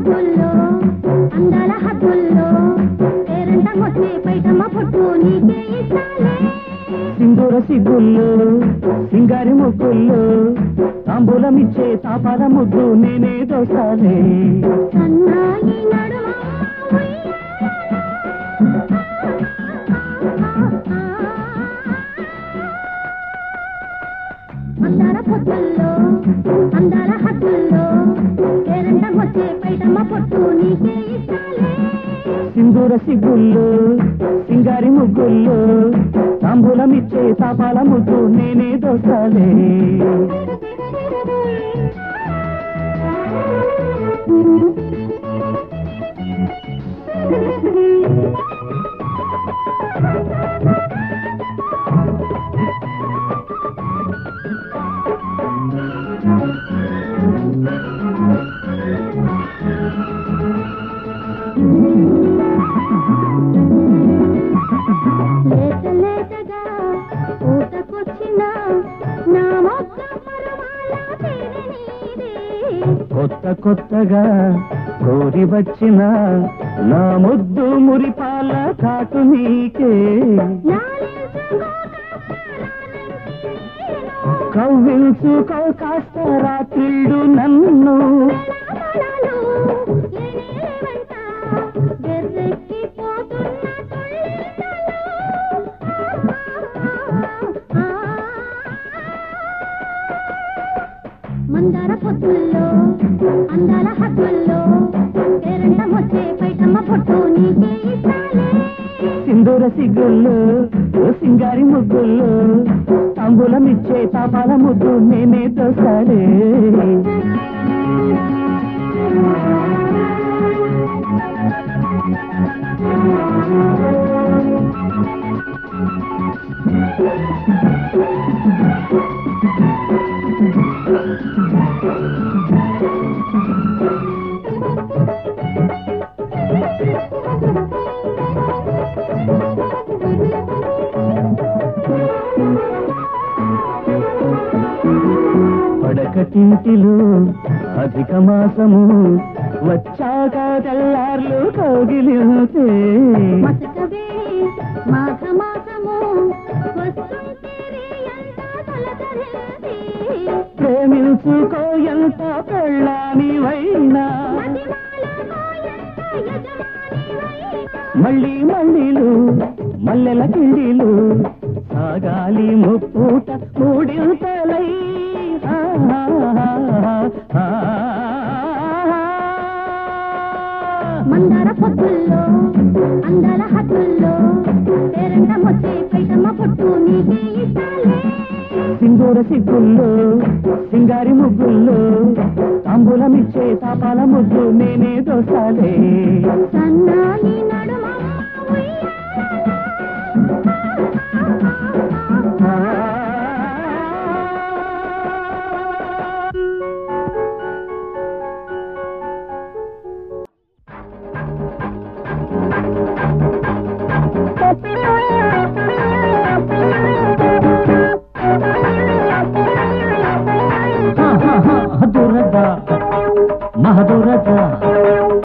పొద్దుల్లో అందాల హద్దుల్లో పేరంట వచ్చే పైటమ్మ పొట్టు నీకే ఇస్తాలే సింధూర సిగ్గుల్లో సింగారి ముగ్గుల్లో తాంబూలమిచ్చే తాపాల ముద్దు నేనే దోస్తాలే సన్నాయి నడుమ అందాల పొద్దుల్లో అందాల హద్దుల్లో పేరంట వచ్చే పైటమ్మ పొట్టు నీకే ఇస్తాలే సింధూర సిగ్గుల్లో సింగారి ముగ్గుల్లో తాంబూలమిచ్చే తాపాల ముద్దు నేనే దోస్తాలే లేతగా ఊటకొచ్చిన నా మొక్క పరమాల పేరు నీదే కొత్త కొత్తగా కోరి వచ్చిన నా ముద్దు మురిపాల కాటు నీకే కవ్వించుకో కాస్త రాత్రిళ్ళు నన్ను మందార పొద్దుల్లో అందాల హద్దుల్లో పేరంట వచ్చే పైటమ్మ పొట్టు నీకే ఇస్తాలే సింధూర సిగ్గుల్లో సింగారి ముగ్గుల్లో తాంబూలమిచ్చే తాపాల ముద్దు నేనే దోస్తాలే పడకటింటిలో అధిక మాసము వచ్చాక తెల్లార్లు కౌగిలితే మసకవే మాఘ మాసము వస్తుంటే ఎంత తొలకరేది ప్రేమించుకో ఎంత పెళ్ళానివైనా మళ్ళీ మళ్ళీలు మల్లెల కిండిలు సాగాలి ముప్పూట మూడింతలై మందార పొద్దుల్లో అందాల హద్దుల్లో పేరంట వచ్చే పైటమ్మ పొట్టు నీకే ఇస్తాలే సింధూర సిగ్గుల్లో సింగారి ముగ్గుల్లో తాంబూలమిచ్చే తాపాల ముద్దు నేనే దోస్తాలే సన్నాయి నడుమ దురద మహదురద